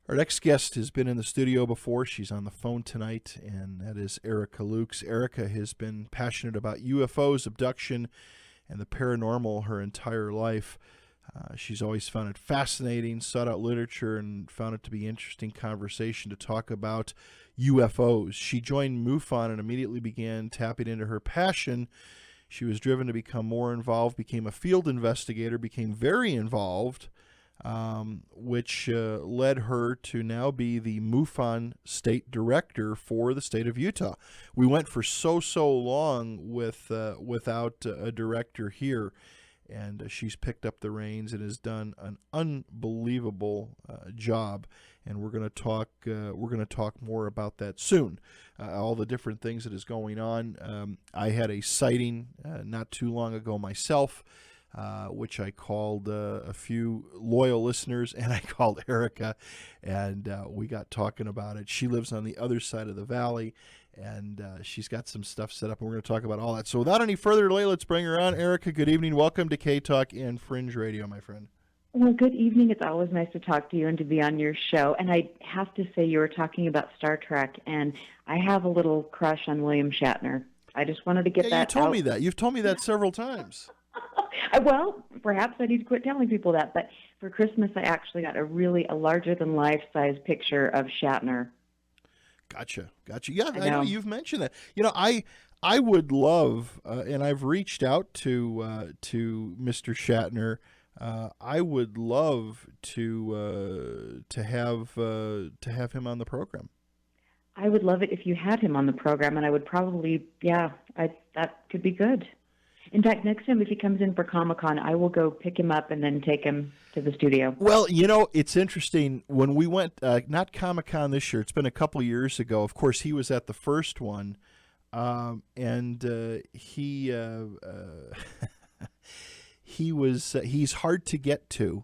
Our next guest has been in the studio before. She's on the phone tonight, and that is Erica Lukes. Erica has been passionate about UFOs, abduction, and the paranormal her entire life. She's always found it fascinating, sought out literature, and found it to be interesting conversation to talk about UFOs. She joined MUFON and immediately began tapping into her passion. She was driven to become more involved, became a field investigator, became very involved, which led her to now be the MUFON state director for the state of Utah. We went for so long without a director here, and she's picked up the reins and has done an unbelievable job. And we're going to talk. We're going to talk more about that soon. All the different things that is going on. I had a sighting not too long ago myself, which I called a few loyal listeners, and I called Erica, and we got talking about it. She lives on the other side of the valley, and she's got some stuff set up, and we're going to talk about all that. So without any further delay, let's bring her on. Erica, good evening. Welcome to K-Talk and Fringe Radio, my friend. Well, good evening. It's always nice to talk to you and to be on your show. And I have to say, you were talking about Star Trek, and I have a little crush on William Shatner. I just wanted to get that out. You told me that. You've told me that several times. Well, perhaps I need to quit telling people that. But for Christmas, I actually got a larger-than-life size picture of Shatner. Gotcha. Yeah, I know you've mentioned that. You know, I would love, and I've reached out to Mr. Shatner. I would love to have him on the program. I would love it if you had him on the program, and I would probably, that could be good. In fact, next time if he comes in for Comic-Con, I will go pick him up and then take him to the studio. Well, you know, it's interesting. When we went, not Comic-Con this year, it's been a couple years ago. Of course, he was at the first one, and he's hard to get to.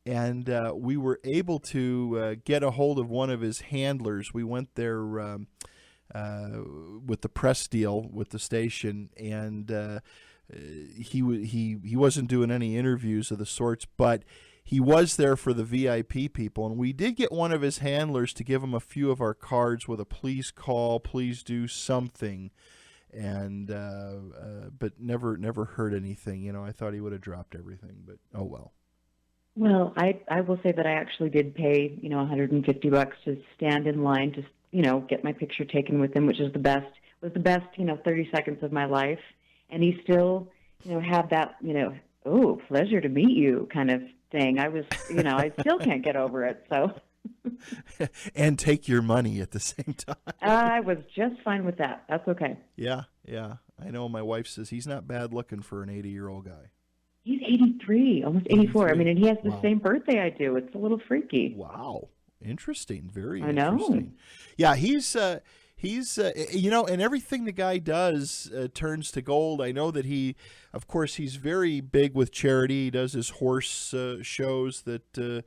And we were able to get a hold of one of his handlers. We went there with the press deal with the station, and he wasn't doing any interviews of the sorts, but he was there for the VIP people. And we did get one of his handlers to give him a few of our cards with a please call, please do something. And but never heard anything. You know, I thought he would have dropped everything, but oh well. Well, I will say that I actually did pay, $150 to stand in line to, get my picture taken with him, which was the best 30 seconds of my life. And he still, had that, oh, pleasure to meet you kind of thing. I was, I still can't get over it. So. And take your money at the same time. I was just fine with that. That's okay. Yeah. I know my wife says he's not bad looking for an 80-year-old guy. He's 83, almost 84. 83. I mean, and he has the same birthday I do. It's a little freaky. Wow. Interesting. Very I know. Interesting. Yeah, he's and everything the guy does turns to gold. I know that he's very big with charity. He does his horse shows that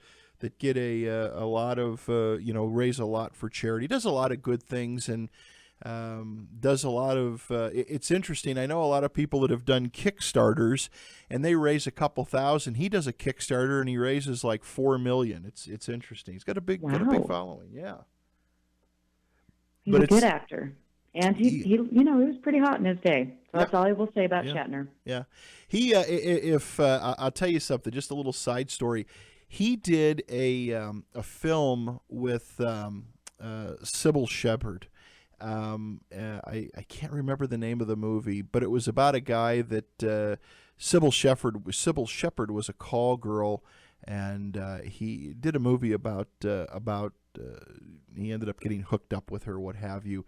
get a lot of, raise a lot for charity. He does a lot of good things and does a lot of, it's interesting. I know a lot of people that have done Kickstarters and they raise a couple thousand. He does a Kickstarter and he raises like $4 million. It's interesting. He's got a big following. Yeah. He's a good actor. And he was pretty hot in his day. So that's all I will say about Shatner. Yeah. I'll tell you something, just a little side story. He did a film with Sybil Shepherd. I can't remember the name of the movie, but it was about a guy that Sybil Shepherd was a call girl, and he did a movie about he ended up getting hooked up with her, what have you,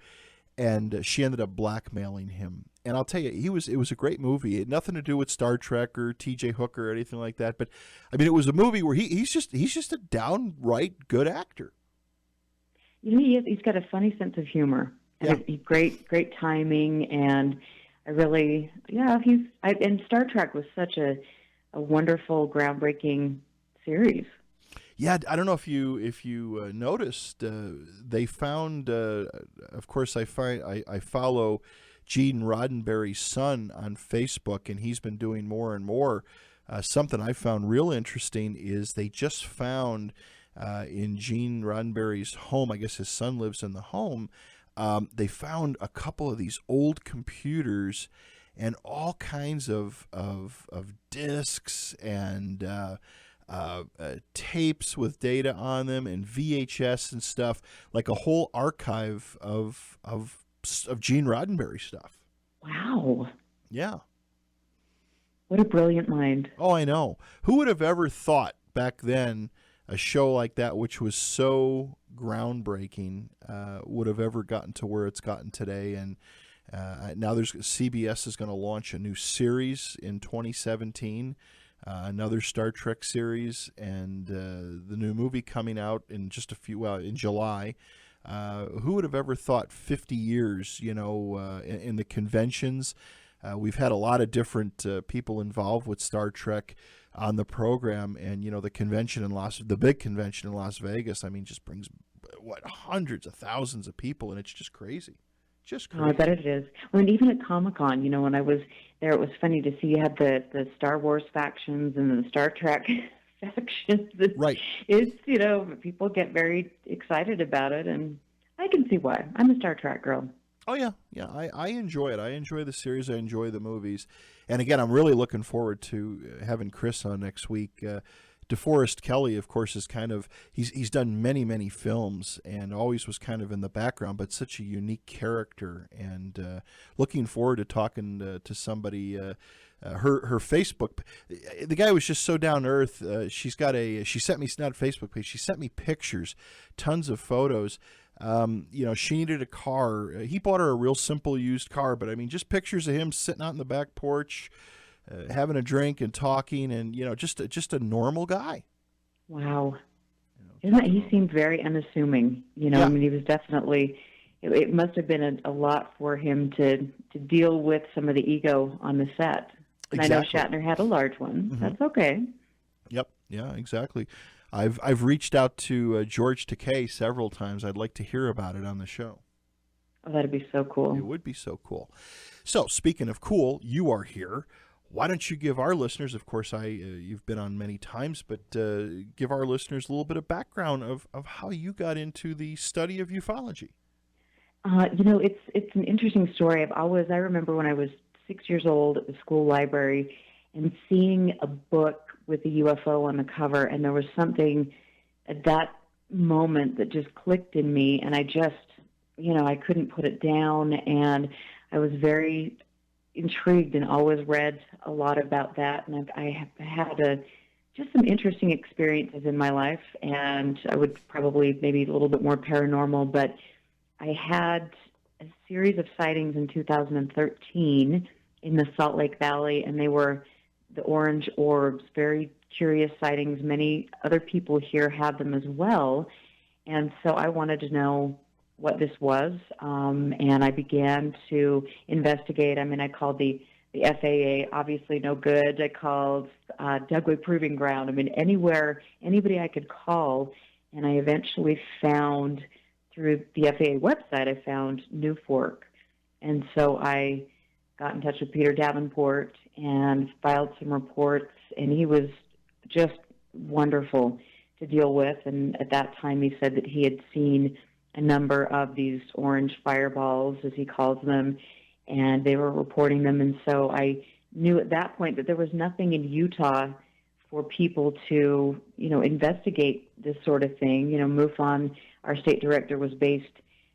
and she ended up blackmailing him. And I'll tell you, it was a great movie. It had nothing to do with Star Trek or T.J. Hooker or anything like that. But I mean, it was a movie where he's just a downright good actor. He's got a funny sense of humor and great timing. And I really, and Star Trek was such a wonderful, groundbreaking series. Yeah, I don't know if you noticed. They found, of course, I follow Gene Roddenberry's son on Facebook, and he's been doing more and more. Something I found real interesting is they just found in Gene Roddenberry's home. I guess his son lives in the home. They found a couple of these old computers and all kinds of discs and tapes with data on them and VHS and stuff, like a whole archive of Gene Roddenberry stuff. Wow. Yeah. What a brilliant mind. Oh, I know. Who would have ever thought back then a show like that, which was so groundbreaking, would have ever gotten to where it's gotten today? And now CBS is going to launch a new series in 2017, another Star Trek series, and the new movie coming out in just in July. Who would have ever thought 50 years, in the conventions? We've had a lot of different people involved with Star Trek on the program, and the the big convention in Las Vegas, just brings hundreds of thousands of people, and it's just crazy. Just crazy. Oh, I bet it is. Well, and even at Comic-Con, when I was there, it was funny to see you had the Star Wars factions and the Star Trek factions. Right. It's, people get very excited about it, and I can see why. I'm a Star Trek girl. Oh, yeah. Yeah, I enjoy it. I enjoy the series. I enjoy the movies. And again, I'm really looking forward to having Chris on next week. DeForest Kelley, of course, is he's done many, many films and always was kind of in the background, but such a unique character. And looking forward to talking to somebody. Her Facebook, the guy was just so down to earth. She sent me, not a Facebook page, she sent me pictures, tons of photos. She needed a car. He bought her a real simple used car, but just pictures of him sitting out in the back porch, having a drink and talking, and just a normal guy. Wow. He seemed very unassuming. Yeah. He was definitely. It must have been a lot for him to deal with some of the ego on the set. And Exactly. I know Shatner had a large one. Mm-hmm. That's okay. Yep. Yeah. Exactly. I've reached out to George Takei several times. I'd like to hear about it on the show. Oh, that'd be so cool. It would be so cool. So, speaking of cool, you are here. Why don't you give our listeners, of course, you've been on many times, but give our listeners a little bit of background of how you got into the study of ufology. It's an interesting story. I remember when I was 6 years old at the school library and seeing a book with a UFO on the cover, and there was something at that moment that just clicked in me, and I just, I couldn't put it down, and I was very intrigued and always read a lot about that, and I have had just some interesting experiences in my life, and I would probably maybe a little bit more paranormal, but I had a series of sightings in 2013 in the Salt Lake Valley, and they were the orange orbs, very curious sightings. Many other people here have them as well. And so I wanted to know what this was, and I began to investigate. I called the FAA, obviously no good. I called Dugway Proving Ground. Anywhere, anybody I could call, and I eventually found, through the FAA website, I found New Fork. And so I got in touch with Peter Davenport and filed some reports, and he was just wonderful to deal with. And at that time, he said that he had seen a number of these orange fireballs, as he calls them, and they were reporting them. And so I knew at that point that there was nothing in Utah for people to, investigate this sort of thing. MUFON, our state director, was based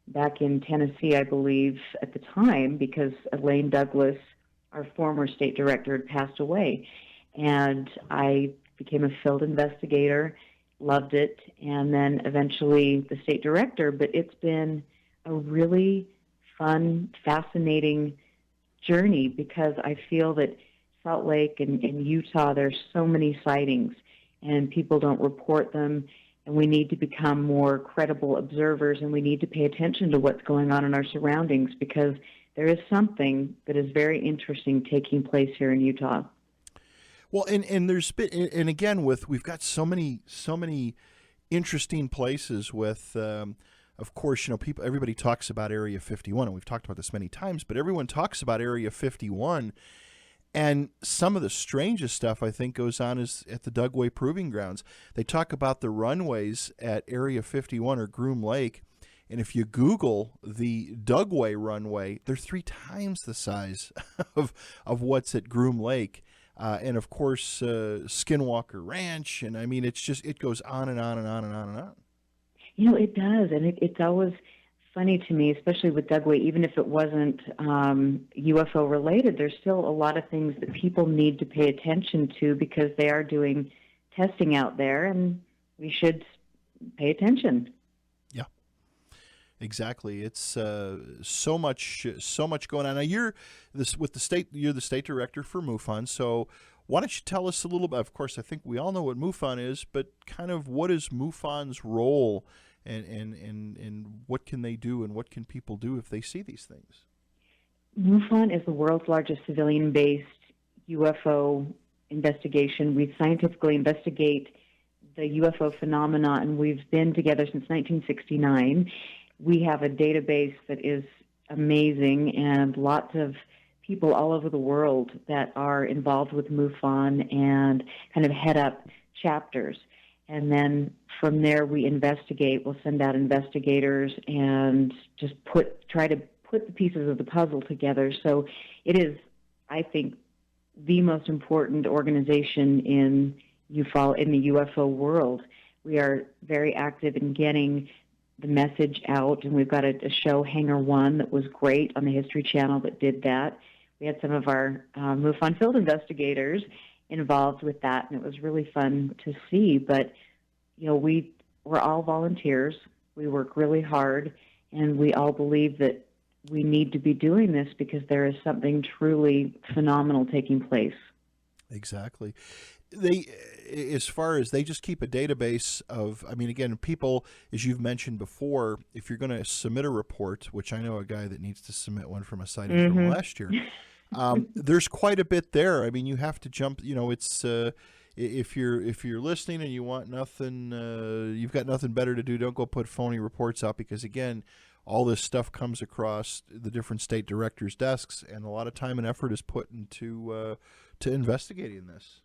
back in Tennessee, I believe, at the time, because Elaine Douglas, our former state director, had passed away. And I became a field investigator, loved it, and then eventually the state director. But it's been a really fun, fascinating journey, because I feel that Salt Lake and in Utah, there's so many sightings, and people don't report them. And we need to become more credible observers, and we need to pay attention to what's going on in our surroundings, because there is something that is very interesting taking place here in Utah. Well, and there's been, and again, we've got so many interesting places with, of course, everybody talks about Area 51, and we've talked about this many times, but everyone talks about Area 51, And some of the strangest stuff, I think, goes on is at the Dugway Proving Grounds. They talk about the runways at Area 51 or Groom Lake. And if you Google the Dugway runway, they're 3 times the size of what's at Groom Lake. And of course, Skinwalker Ranch. And I mean, it goes on and on and on and on and on. It does. And it's always funny to me, especially with Dugway, even if it wasn't UFO related, there's still a lot of things that people need to pay attention to because they are doing testing out there, and we should pay attention. Yeah, exactly. It's so much going on. Now you're the state director for MUFON, so why don't you tell us a little bit? Of course, I think we all know what MUFON is, but kind of what is MUFON's role? And what can they do, and what can people do if they see these things? MUFON is the world's largest civilian-based UFO investigation. We scientifically investigate the UFO phenomena, and we've been together since 1969. We have a database that is amazing, and lots of people all over the world that are involved with MUFON and kind of head up chapters. And then from there, we investigate. We'll send out investigators and just try to put the pieces of the puzzle together. So it is, I think, the most important organization in the UFO world. We are very active in getting the message out, and we've got a show, Hangar One, that was great on the History Channel that did that. We had some of our MUFON field investigators involved with that, and it was really fun to see. But we're all volunteers. We work really hard, and we all believe that we need to be doing this because there is something truly phenomenal taking place. Exactly. As far as they just keep a database of, I mean, again, people, as you've mentioned before, if you're going to submit a report, which I know a guy that needs to submit one from a sighting from last year, there's quite a bit there. I mean, you have to jump. It's if you're listening and you want nothing, you've got nothing better to do. Don't go put phony reports out because again, all this stuff comes across the different state directors' desks, and a lot of time and effort is put into to investigating this.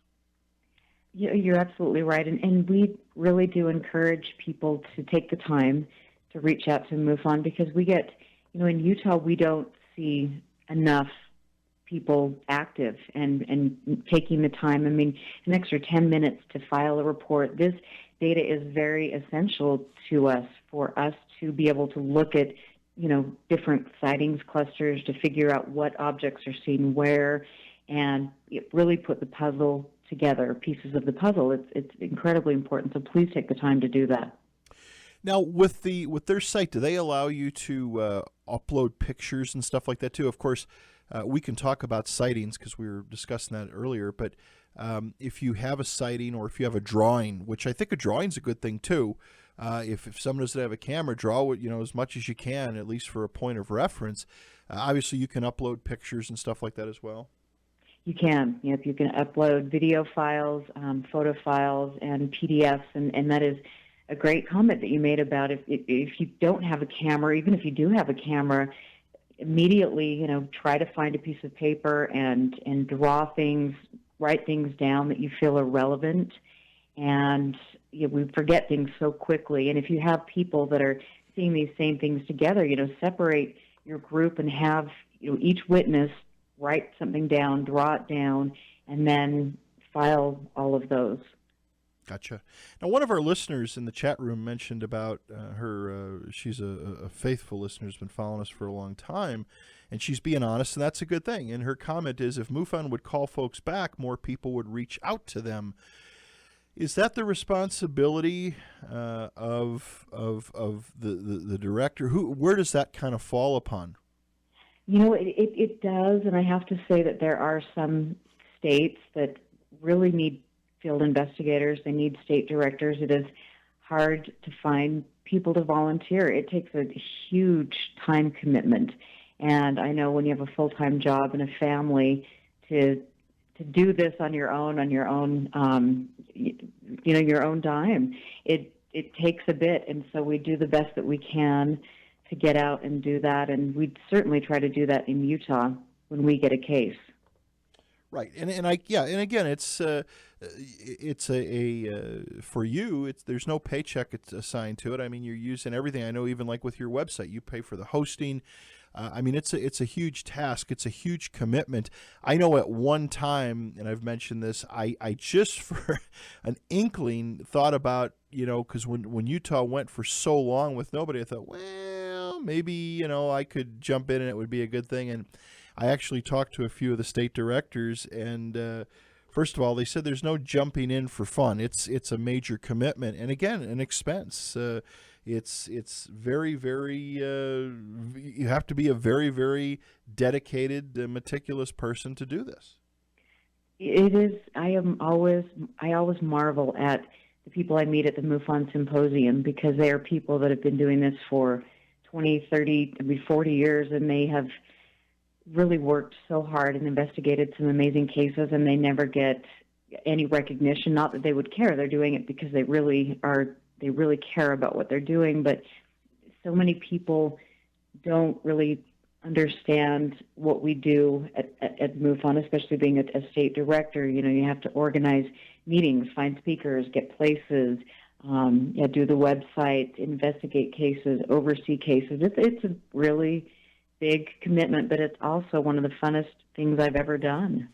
You're absolutely right, and we really do encourage people to take the time to reach out to MUFON because we get, in Utah we don't see enough people active and taking the time. I mean, an extra 10 minutes to file a report. This data is very essential to us for us to be able to look at, different sightings clusters to figure out what objects are seen where, and really put the puzzle together, pieces of the puzzle. It's incredibly important. So please take the time to do that. Now, with their site, do they allow you to upload pictures and stuff like that too? Of course, we can talk about sightings because we were discussing that earlier. But if you have a sighting or if you have a drawing, which I think a drawing's a good thing too. If someone doesn't have a camera, draw as much as you can, at least for a point of reference. Obviously, you can upload pictures and stuff like that as well. You can. Yep, you can upload video files, photo files, and PDFs, and that is a great comment that you made about if you don't have a camera, even if you do have a camera, immediately, try to find a piece of paper and draw things, write things down that you feel are relevant. And we forget things so quickly. And if you have people that are seeing these same things together, separate your group and have each witness write something down, draw it down, and then file all of those. Gotcha. Now, one of our listeners in the chat room mentioned about her. She's a faithful listener who's been following us for a long time, and she's being honest, and that's a good thing. And her comment is, if MUFON would call folks back, more people would reach out to them. Is that the responsibility of the director? Where does that kind of fall upon? It does, and I have to say that there are some states that really need field investigators. They need state directors. It is hard to find people to volunteer. It takes a huge time commitment, and I know when you have a full-time job and a family, to do this on your own, your own dime, it takes a bit, and so we do the best that we can to get out and do that, and we certainly try to do that in Utah when we get a case. Right, and again, it's for you. It's there's no paycheck it's assigned to it. I mean, you're using everything. I know even like with your website, you pay for the hosting. I mean, it's a huge task. It's a huge commitment. I know at one time, and I've mentioned this, I just for an inkling thought about because when Utah went for so long with nobody, I thought, well, maybe I could jump in and it would be a good thing. And I actually talked to a few of the state directors, and first of all, they said there's no jumping in for fun. It's a major commitment, and again, an expense. It's very, very. You have to be a very, very dedicated, meticulous person to do this. It is. I always marvel at the people I meet at the MUFON Symposium, because they are people that have been doing this for 20, 30, maybe 40 years, and they have really worked so hard and investigated some amazing cases, and they never get any recognition. Not that they would care; they're doing it because they really are. They really care about what they're doing. But so many people don't really understand what we do at MUFON, especially being a state director. You have to organize meetings, find speakers, get places, do the website, investigate cases, oversee cases. It's a really big commitment, but it's also one of the funnest things I've ever done.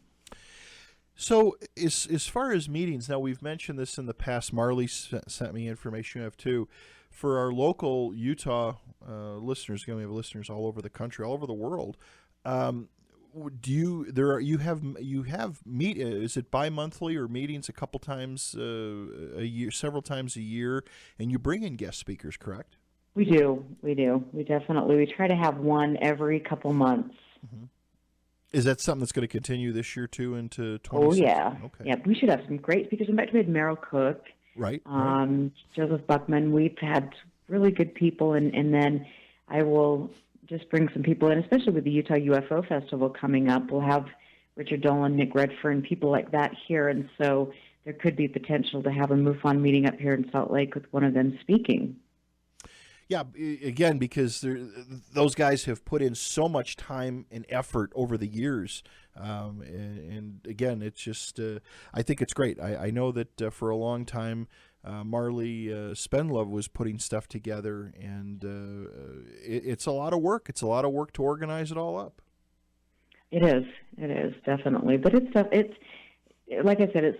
So as far as meetings, now we've mentioned this in the past. Marley sent me information. You have too. For our local Utah listeners, we have listeners all over the country, all over the world. You have meet? Is it bi-monthly or meetings a couple times a year, several times a year, and you bring in guest speakers, correct? We do. We definitely. We try to have one every couple months. Mm-hmm. Is that something that's going to continue this year too into 2016? Oh yeah. Okay. Yeah, we should have some great speakers. In fact, we had Merrill Cook, right. Joseph Buckman. We've had really good people, and then I will just bring some people in, especially with the Utah UFO Festival coming up. We'll have Richard Dolan, Nick Redfern, people like that here, and so there could be potential to have a MUFON meeting up here in Salt Lake with one of them speaking. Yeah, again, because those guys have put in so much time and effort over the years. And again, it's just, I think it's great. I know that for a long time, Marley Spendlove was putting stuff together, and it's a lot of work. It's a lot of work to organize it all up. It is definitely. But it's like I said,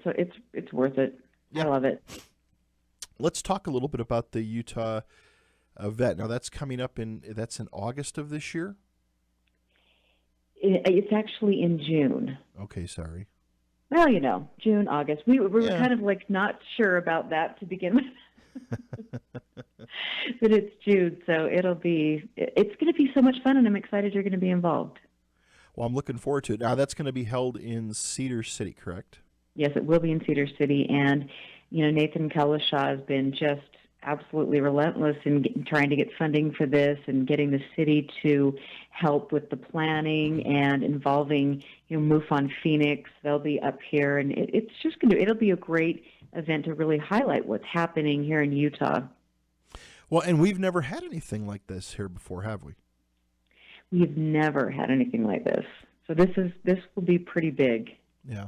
it's worth it. Yeah. I love it. Let's talk a little bit about the Utah Vet. Now that's coming up that's in August of this year? It's actually in June. Okay, sorry. Well, June, August. We were kind of like not sure about that to begin with. But it's June, so it's going to be so much fun, and I'm excited you're going to be involved. Well, I'm looking forward to it. Now that's going to be held in Cedar City, correct? Yes, it will be in Cedar City, and Nathan Kelishaw has been just absolutely relentless in trying to get funding for this and getting the city to help with the planning and involving MUFON Phoenix. They'll be up here, and it'll be a great event to really highlight what's happening here in Utah. Well, and we've never had anything like this here before, have we? We've never had anything like this, so this will be pretty big. Yeah.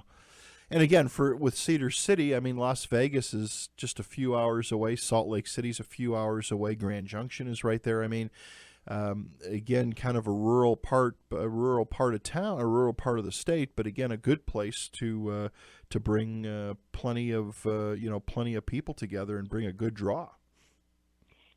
And again, with Cedar City, I mean, Las Vegas is just a few hours away. Salt Lake City's a few hours away. Grand Junction is right there. I mean, again, kind of a rural part of town, a rural part of the state, but again, a good place to bring plenty of people together and bring a good draw.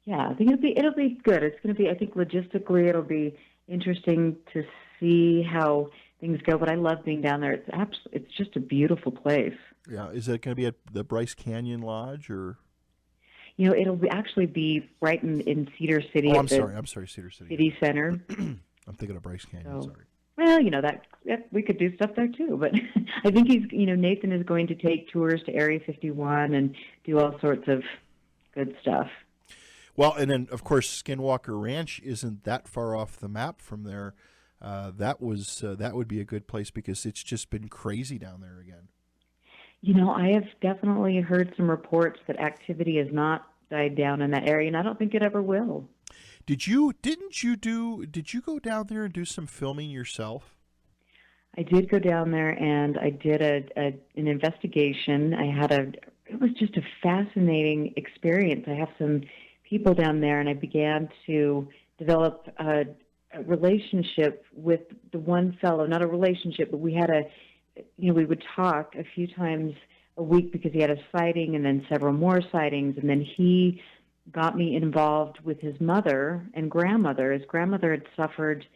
Yeah, I think it'll be good. It's going to be, I think, logistically, it'll be interesting to see how things go, but I love being down there. It's just a beautiful place. Yeah, is it going to be at the Bryce Canyon Lodge, or? It'll actually be right in Cedar City. Oh, I'm sorry, Cedar City. City Center. I'm thinking of Bryce Canyon. Sorry. Well, that we could do stuff there too, but I think Nathan is going to take tours to Area 51 and do all sorts of good stuff. Well, and then of course Skinwalker Ranch isn't that far off the map from there. That would be a good place because it's just been crazy down there again. I have definitely heard some reports that activity has not died down in that area, and I don't think it ever will. Did you go down there and do some filming yourself? I did go down there and I did an investigation. It was just a fascinating experience. I have some people down there, and I began to develop a relationship with the one fellow. Not a relationship, but we would talk a few times a week because he had a sighting and then several more sightings, and then he got me involved with his mother and grandmother. His grandmother had suffered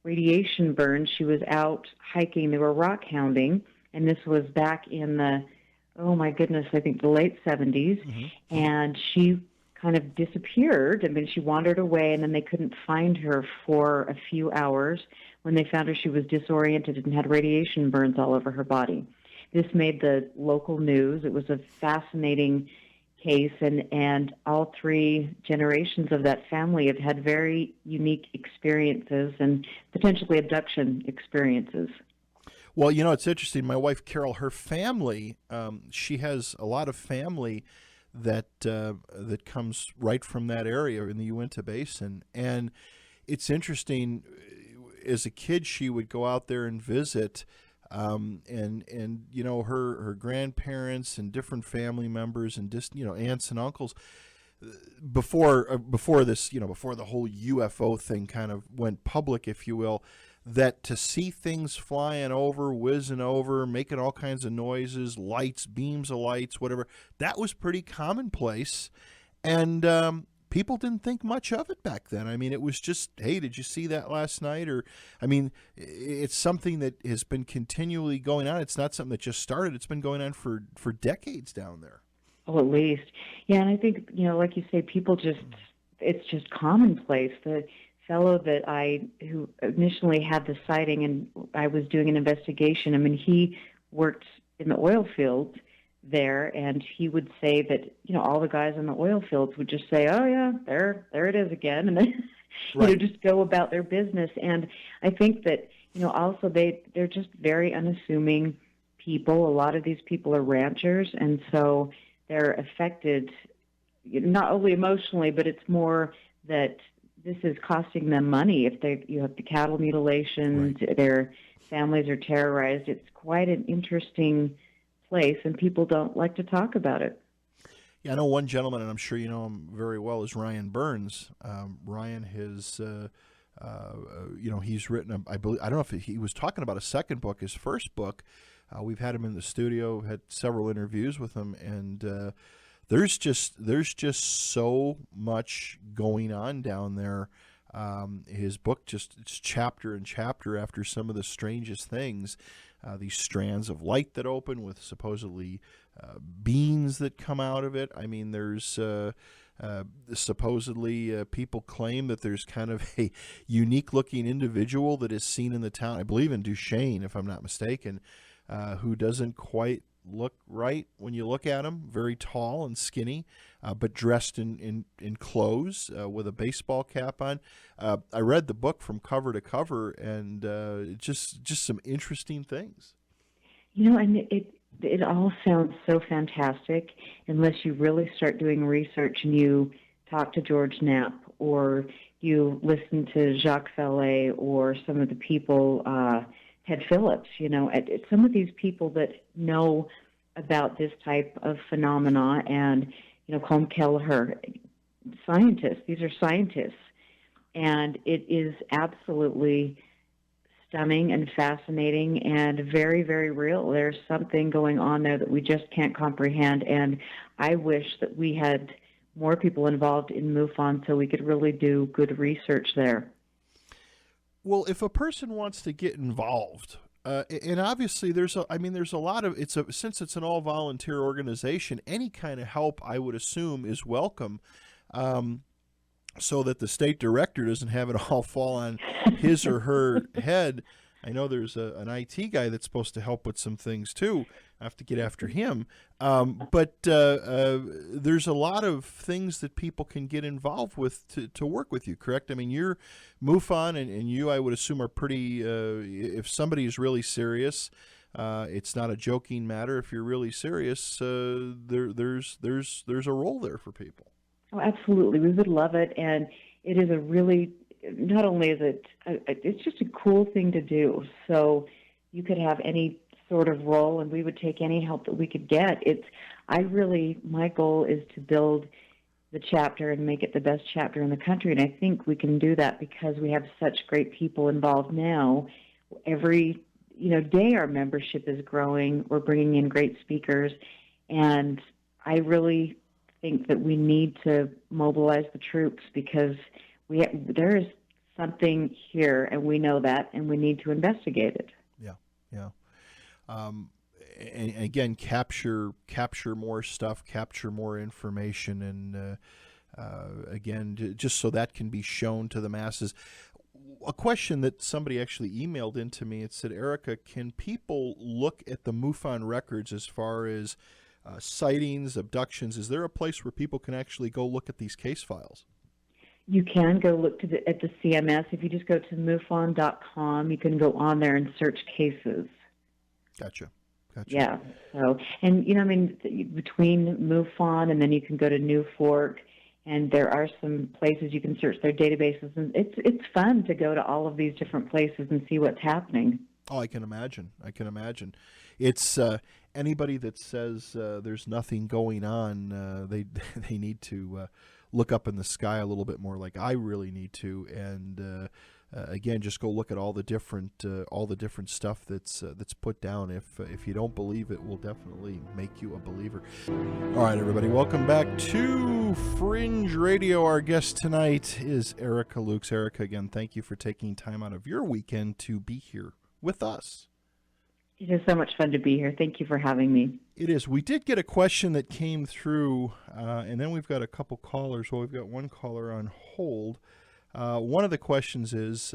radiation burns. She was out hiking. They were rock hounding, and this was back in oh my goodness, I think the late 70s. Mm-hmm. And she kind of disappeared. I mean, she wandered away, and then they couldn't find her for a few hours. When they found her, she was disoriented and had radiation burns all over her body. This made the local news. It was a fascinating case, and all three generations of that family have had very unique experiences and potentially abduction experiences. Well, it's interesting. My wife, Carol, her family, she has a lot of family that comes right from that area in the Uinta Basin. And it's interesting, as a kid, she would go out there and visit, and her grandparents and different family members and just aunts and uncles before this before the whole UFO thing kind of went public, if you will, that to see things flying over, whizzing over, making all kinds of noises, lights, beams of lights, whatever, that was pretty commonplace. And people didn't think much of it back then. I mean, it was just, hey, did you see that last night? Or, I mean, it's something that has been continually going on. It's not something that just started. It's been going on for decades down there. Oh, at least. Yeah, and I think, like you say, people it's just commonplace. The fellow who initially had the sighting, and I was doing an investigation, I mean, he worked in the oil fields there, and he would say that, all the guys in the oil fields would just say, oh, yeah, there it is again, and then, right. Just go about their business. And I think that, also they're just very unassuming people. A lot of these people are ranchers, and so they're affected not only emotionally, but it's more that this is costing them money. If you have the cattle mutilations, right. Their families are terrorized. It's quite an interesting place, and people don't like to talk about it. Yeah, I know one gentleman, and I'm sure you know him very well, is Ryan Burns. Ryan has, he's written, I don't know if he was talking about a second book, his first book. We've had him in the studio, had several interviews with him, and there's just so much going on down there. His book it's chapter and chapter after some of the strangest things. These strands of light that open with supposedly beings that come out of it. I mean, there's supposedly people claim that there's kind of a unique-looking individual that is seen in the town. I believe in Duchesne, if I'm not mistaken, who doesn't quite look right when you look at him. Very tall and skinny, but dressed in clothes with a baseball cap on. I read the book from cover to cover, and just some interesting things. And it all sounds so fantastic unless you really start doing research and you talk to George Knapp or you listen to Jacques Vallée or some of the people, Ted Phillips, some of these people that know about this type of phenomena, and, Colm Kelleher, scientists. These are scientists. And it is absolutely stunning and fascinating and very, very real. There's something going on there that we just can't comprehend, and I wish that we had more people involved in MUFON so we could really do good research there. Well, if a person wants to get involved, and obviously there's a lot of since it's an all volunteer organization, any kind of help I would assume is welcome, so that the state director doesn't have it all fall on his or her head. I know there's an IT guy that's supposed to help with some things too. I have to get after him. But there's a lot of things that people can get involved with to work with you, correct? I mean, you're MUFON and you, I would assume, are pretty, if somebody is really serious, it's not a joking matter. If you're really serious, there's a role there for people. Oh, absolutely. We would love it. And it is not only is it's just a cool thing to do. So, you could have any sort of role, and we would take any help that we could get. My goal is to build the chapter and make it the best chapter in the country, and I think we can do that because we have such great people involved now. Every day our membership is growing. We're bringing in great speakers, and I really think that we need to mobilize the troops because there is something here, and we know that, and we need to investigate it. Yeah, yeah. And again, capture more stuff, capture more information, and again, just so that can be shown to the masses. A question that somebody actually emailed into me, it said, Erica, can people look at the MUFON records as far as sightings, abductions? Is there a place where people can actually go look at these case files? You can go look at the CMS. If you just go to MUFON.com, you can go on there and search cases. Gotcha. Yeah. So, and between MUFON and then you can go to New Fork, and there are some places you can search their databases, and it's fun to go to all of these different places and see what's happening. Oh, I can imagine. It's anybody that says there's nothing going on, they need to look up in the sky a little bit more, like I really need to, and again, just go look at all the different stuff that's put down. If you don't believe it, will definitely make you a believer. All right, everybody, welcome back to Fringe Radio. Our guest tonight is Erica Lukes. Erica, again, thank you for taking time out of your weekend to be here with us. It is so much fun to be here. Thank you for having me. It is. We did get a question that came through, and then we've got a couple callers. Well, we've got one caller on hold. One of the questions is,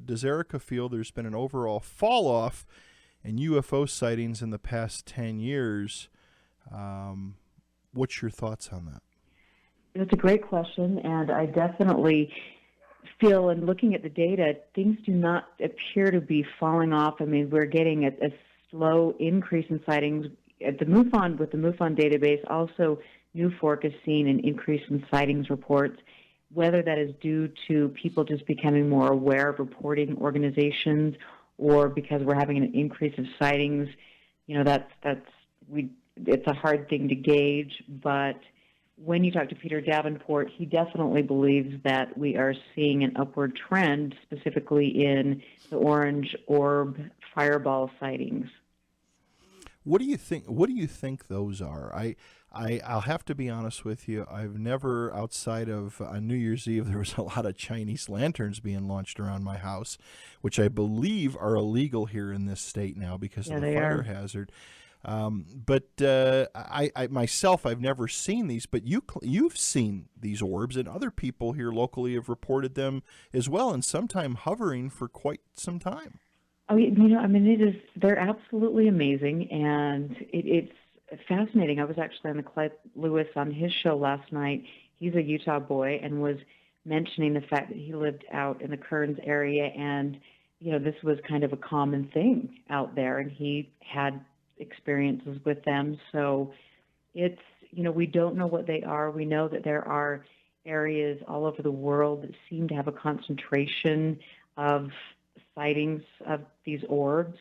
does Erica feel there's been an overall fall-off in UFO sightings in the past 10 years? What's your thoughts on that? It's a great question, and I definitely feel, and looking at the data, things do not appear to be falling off. I mean, we're getting a slow increase in sightings. At the MUFON, with the MUFON database, also New Fork has seen an increase in sightings reports. Whether that is due to people just becoming more aware of reporting organizations, or because we're having an increase of sightings, it's a hard thing to gauge. But when you talk to Peter Davenport, he definitely believes that we are seeing an upward trend, specifically in the orange orb fireball sightings. What do you think those are? I'll have to be honest with you. I've never, outside of on New Year's Eve, there was a lot of Chinese lanterns being launched around my house, which I believe are illegal here in this state now because of the fire hazard. But I myself, I've never seen these, but you've seen these orbs, and other people here locally have reported them as well, and sometime hovering for quite some time. Oh, they're absolutely amazing, and it's fascinating. I was actually on the Clyde Lewis on his show last night. He's a Utah boy and was mentioning the fact that he lived out in the Kearns area, and this was kind of a common thing out there, and he had experiences with them. So it's, we don't know what they are. We know that there are areas all over the world that seem to have a concentration of sightings of these orbs.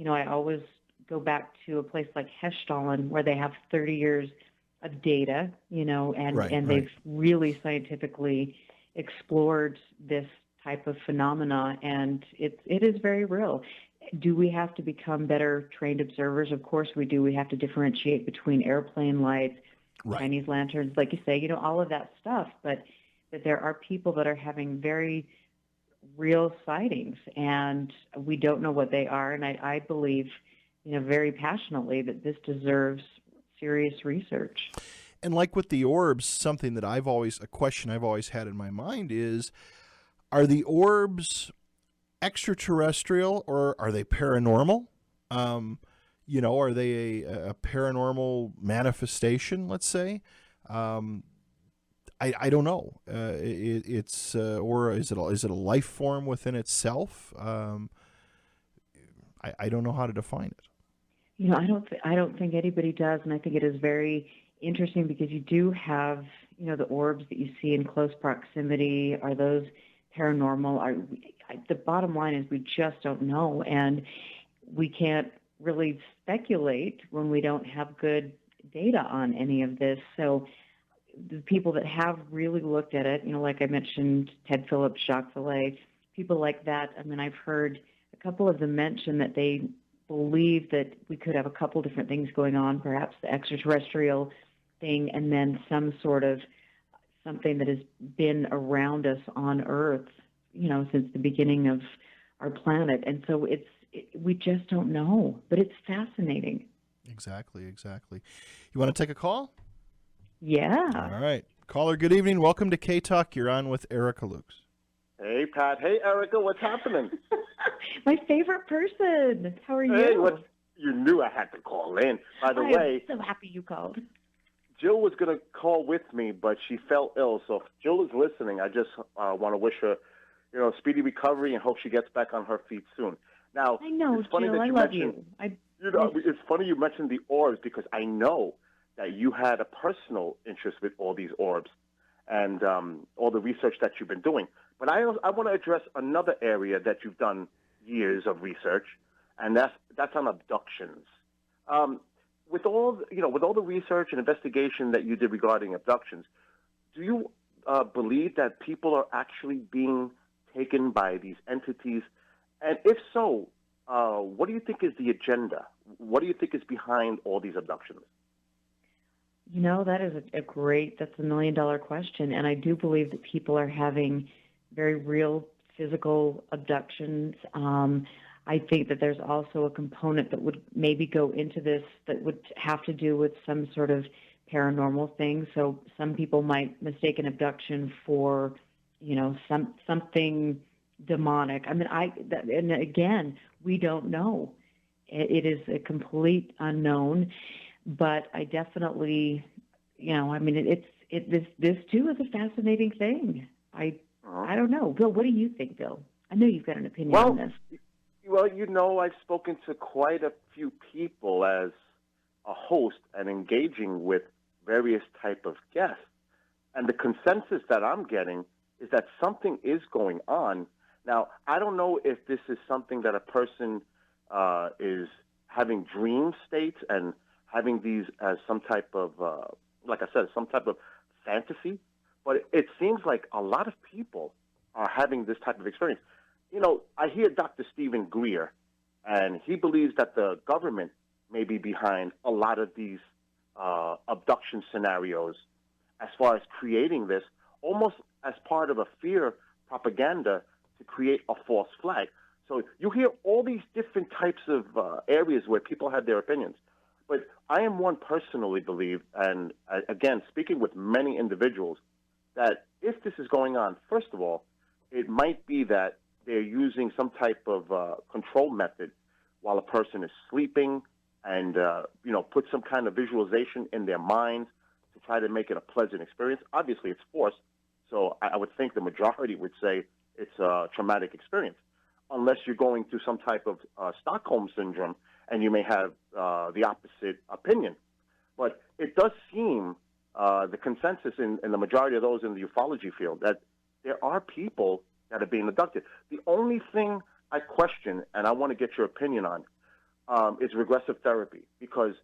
I always go back to a place like Hessdalen, where they have 30 years of data, and they've really scientifically explored this type of phenomena, and it is very real. Do we have to become better trained observers? Of course we do. We have to differentiate between airplane lights, Chinese lanterns, like you say, all of that stuff. But there are people that are having very real sightings, and we don't know what they are. And I believe, very passionately, that this deserves serious research. And like with the orbs, something that a question I've always had in my mind is, are the orbs extraterrestrial or are they paranormal? Are they a paranormal manifestation, let's say? I don't know. It's or is it a life form within itself? I don't know how to define it. I don't think anybody does, and I think it is very interesting because you do have the orbs that you see in close proximity. Are those paranormal? The bottom line is we just don't know, and we can't really speculate when we don't have good data on any of this. So the people that have really looked at it, like I mentioned, Ted Phillips, Jacques Vallée, people like that. I mean, I've heard a couple of them mention that they believe that we could have a couple different things going on, perhaps the extraterrestrial thing, and then some sort of something that has been around us on Earth, since the beginning of our planet. And so we just don't know, but it's fascinating. Exactly. You want to take a call? Yeah. All right. Caller, good evening. Welcome to K-Talk. You're on with Erica Lukes. Hey, Pat. Hey, Erica. What's happening? My favorite person. How are you? Hey, you knew I had to call in. By the way, I'm so happy you called. Jill was going to call with me, but she fell ill. So if Jill is listening, I just want to wish her, speedy recovery and hope she gets back on her feet soon. Now, I know, it's funny Jill. that you I love mentioned, you. It's funny you mentioned the orbs because I know that you had a personal interest with all these orbs and all the research that you've been doing. But I want to address another area that you've done years of research, and that's on abductions. With all the research and investigation that you did regarding abductions, do you believe that people are actually being taken by these entities? And if so, what do you think is the agenda? What do you think is behind all these abductions? That is that's $1 million question. And I do believe that people are having very real physical abductions. I think that there's also a component that would maybe go into this that would have to do with some sort of paranormal thing. So some people might mistake an abduction for, something demonic. I mean, and again, we don't know. It is a complete unknown, but I definitely, this too is a fascinating thing. I don't know. Bill, what do you think, Bill? I know you've got an opinion on this. Well, I've spoken to quite a few people as a host and engaging with various type of guests. And the consensus that I'm getting is that something is going on. Now, I don't know if this is something that a person is having dream states and having these as some type of, like I said, some type of fantasy. But it seems like a lot of people are having this type of experience. I hear Dr. Stephen Greer, and he believes that the government may be behind a lot of these abduction scenarios as far as creating this, almost as part of a fear propaganda to create a false flag. So you hear all these different types of areas where people have their opinions. But I am one personally believe, and again, speaking with many individuals, that if this is going on, first of all, it might be that they're using some type of control method while a person is sleeping and, put some kind of visualization in their minds to try to make it a pleasant experience. Obviously, it's forced, so I would think the majority would say it's a traumatic experience, unless you're going through some type of Stockholm syndrome and you may have the opposite opinion. But it does seem the consensus in the majority of those in the ufology field that there are people that are being abducted. The only thing I question, and I want to get your opinion on, is regressive therapy, because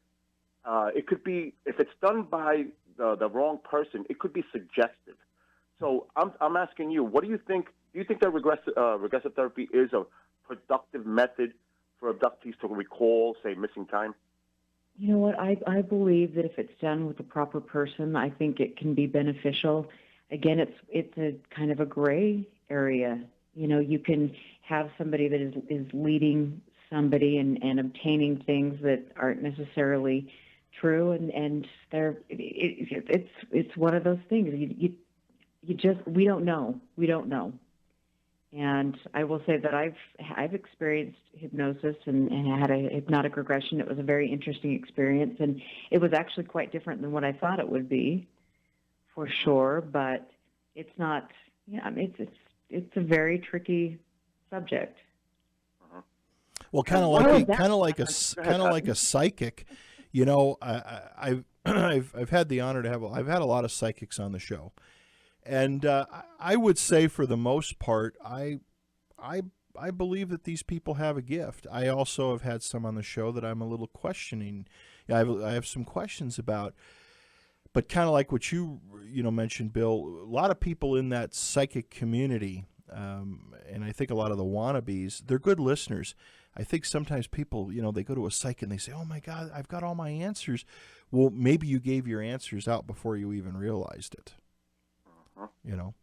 it could be, if it's done by the wrong person, it could be suggestive. So I'm asking you, what do you think? Do you think that regressive therapy is a productive method for abductees to recall, say, missing time? You know what? I believe that if it's done with the proper person, I think it can be beneficial. Again, it's a kind of a gray area. You can have somebody that is leading somebody and obtaining things that aren't necessarily true, and it's one of those things. We don't know. And I will say that I've experienced hypnosis and had a hypnotic regression. It was a very interesting experience, and it was actually quite different than what I thought it would be, for sure. But it's not. It's a very tricky subject. Well, kind of like a psychic. I've had the honor to I've had a lot of psychics on the show. And I would say, for the most part, I I believe that these people have a gift. I also have had some on the show that I'm a little questioning. I have some questions about, but kind of like what you mentioned, Bill. A lot of people in that psychic community, and I think a lot of the wannabes, they're good listeners. I think sometimes people, they go to a psychic and they say, "Oh my God, I've got all my answers." Well, maybe you gave your answers out before you even realized it. Yep.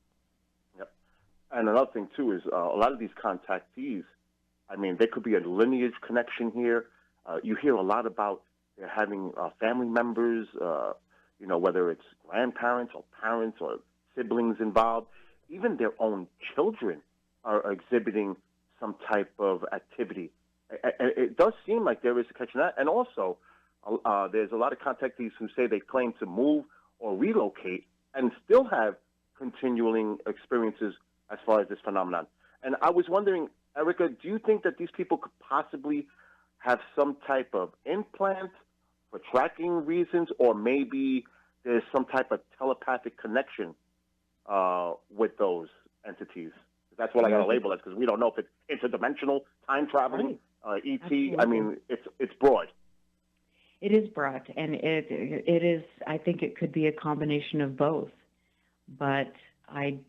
And another thing too is a lot of these contactees. I mean, there could be a lineage connection here. You hear a lot about they're having family members, whether it's grandparents or parents or siblings involved. Even their own children are exhibiting some type of activity. It does seem like there is a connection. And also, there's a lot of contactees who say they claim to move or relocate and still have continuing experiences as far as this phenomenon. And I was wondering, Erica, do you think that these people could possibly have some type of implant for tracking reasons, or maybe there's some type of telepathic connection with those entities? That's what I got to label it, because we don't know if it's interdimensional, time traveling, ET. Absolutely. I mean, it's broad. It is broad, and it is. I think it could be a combination of both. But again,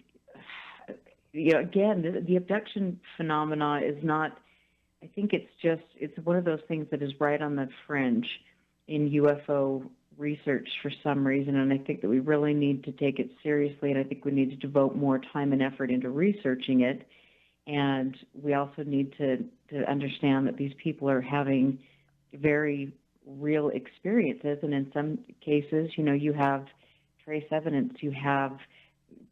the abduction phenomena is not. I think it's one of those things that is right on the fringe in UFO research for some reason, and I think that we really need to take it seriously, and I think we need to devote more time and effort into researching it. And we also need to understand that these people are having very real experiences, and in some cases, you have trace evidence, you have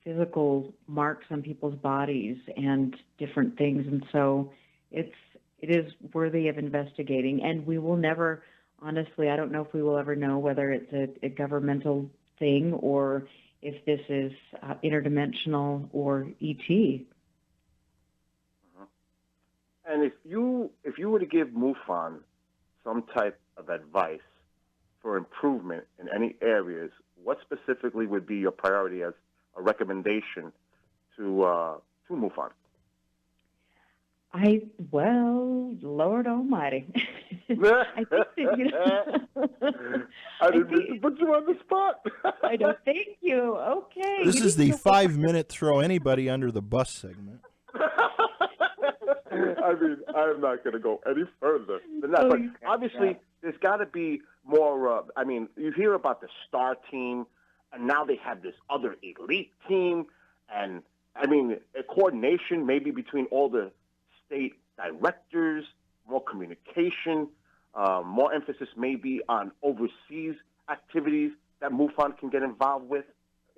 physical marks on people's bodies and different things, and so it is worthy of investigating. And we will never, honestly, I don't know if we will ever know whether it's a governmental thing or if this is interdimensional or ET. And if you were to give MUFON some type of advice for improvement in any areas, what specifically would be your priority as a recommendation to MUFON? Lord Almighty. I think that, I didn't mean to put you on the spot. I don't. Thank you. Okay. This is the 5-minute throw anybody under the bus segment. I mean, I'm not going to go any further than that. But obviously, there's got to be more. You hear about the STAR team, and now they have this other elite team. And, a coordination maybe between all the state directors, more communication, more emphasis maybe on overseas activities that MUFON can get involved with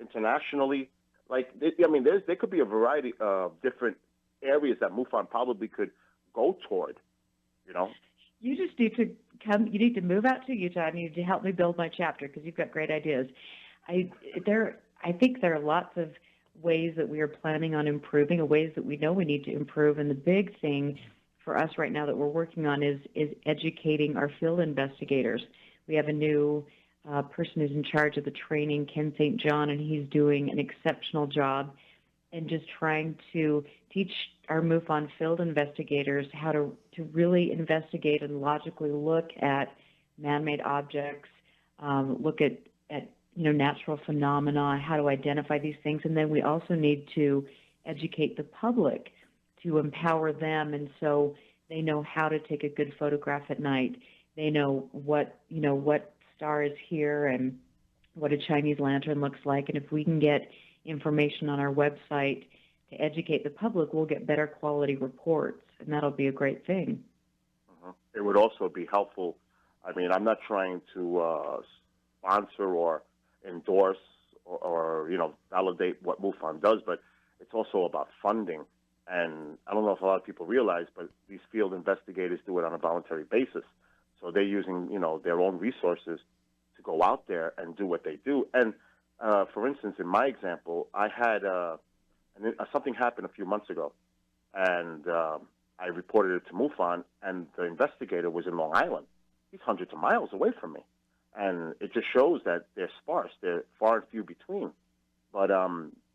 internationally. There could be a variety of different areas that MUFON probably could go toward, You just need to come. You need to move out to Utah. I need to help me build my chapter because you've got great ideas. I think there are lots of ways that we are planning on improving, ways that we know we need to improve. And the big thing for us right now that we're working on is educating our field investigators. We have a new person who's in charge of the training, Ken St. John, and he's doing an exceptional job and just trying to teach our MUFON field investigators how to really investigate and logically look at man-made objects, look at natural phenomena, how to identify these things. And then we also need to educate the public to empower them, and so they know how to take a good photograph at night. They know what star is here and what a Chinese lantern looks like. And if we can get information on our website to educate the public, we'll get better quality reports, and that'll be a great thing. It would also be helpful. I'm not trying to sponsor or endorse or validate what MUFON does, but it's also about funding. And I don't know if a lot of people realize, but these field investigators do it on a voluntary basis. So they're using, their own resources to go out there and do what they do. And for instance, in my example, I had something happened a few months ago, and I reported it to MUFON, and the investigator was in Long Island. He's hundreds of miles away from me. And it just shows that they're sparse. They're far and few between. But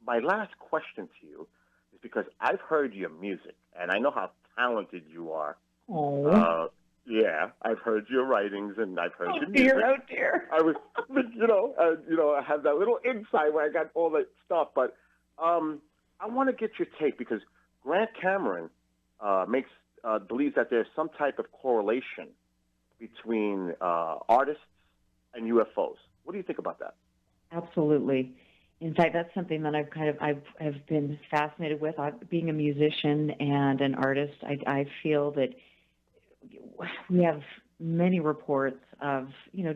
my last question to you is because I've heard your music, and I know how talented you are. Oh. Yeah, I've heard your writings and I've heard your music. Dear, oh dear. I was, I have that little insight where I got all that stuff. But I want to get your take because Grant Cameron believes that there's some type of correlation between artists and UFOs. What do you think about that? Absolutely. In fact, that's something that I've been fascinated with. Being a musician and an artist, I feel that we have many reports of,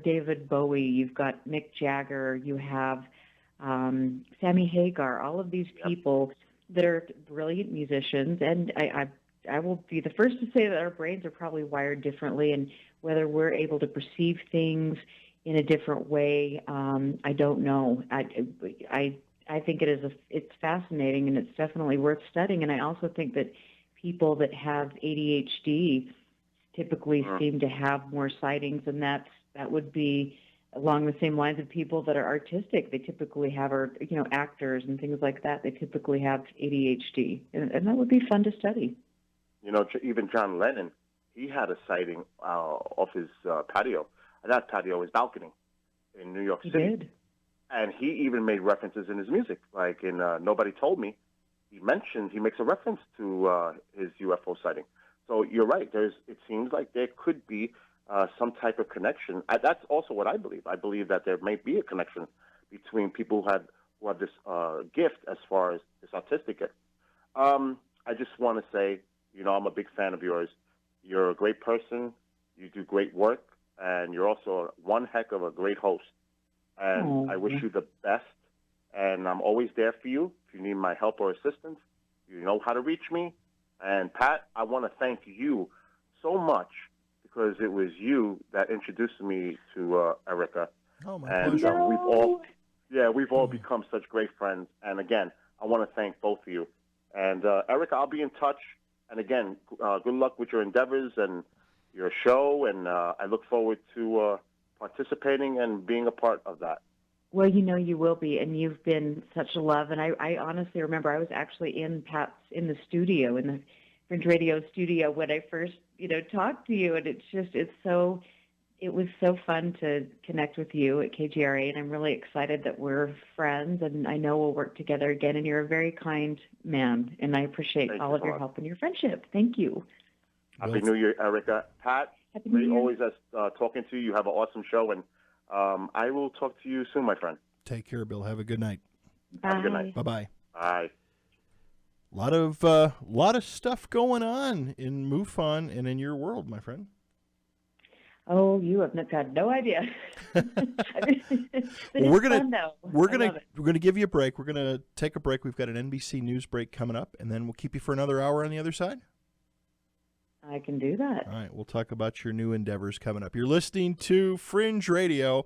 David Bowie, you've got Mick Jagger, you have Sammy Hagar, all of these people that are brilliant musicians. And I will be the first to say that our brains are probably wired differently, and whether we're able to perceive things in a different way, I don't know. I think it's fascinating, and it's definitely worth studying. And I also think that people that have ADHD typically seem to have more sightings, and that would be along the same lines of people that are artistic. They typically have, actors and things like that. They typically have ADHD, and that would be fun to study. Even John Lennon, he had a sighting off his patio. Not patio, his balcony in New York City. He did. And he even made references in his music, like in Nobody Told Me. He makes a reference to his UFO sighting. So you're right. It seems like there could be some type of connection. That's also what I believe. I believe that there may be a connection between people who have this gift as far as this autistic gift. I just want to say, I'm a big fan of yours. You're a great person. You do great work, and you're also one heck of a great host. And I wish you the best. And I'm always there for you. If you need my help or assistance, you know how to reach me. And Pat, I want to thank you so much because it was you that introduced me to Erica. Oh, my and pleasure. we've all become such great friends. And again, I want to thank both of you. And Erica, I'll be in touch. And again, good luck with your endeavors and your show. And I look forward to participating and being a part of that. Well, you will be, and you've been such a love. And I honestly remember I was actually in the studio, in the Fringe Radio studio when I first, talked to you. And it was so fun to connect with you at KGRA. And I'm really excited that we're friends, and I know we'll work together again. And you're a very kind man, and I appreciate all of your help and your friendship. Thank you. Happy New Year, Erica. Pat, always talking to you. You have an awesome show, and I will talk to you soon, my friend. Take care, Bill. Have a good night. Bye. Have a good night. Bye-bye. Bye. Lot of stuff going on in MUFON and in your world, my friend. Oh, you have had no idea. We're gonna give you a break. We're gonna take a break. We've got an NBC News break coming up, and then we'll keep you for another hour on the other side. I can do that. All right, we'll talk about your new endeavors coming up. You're listening to Fringe Radio.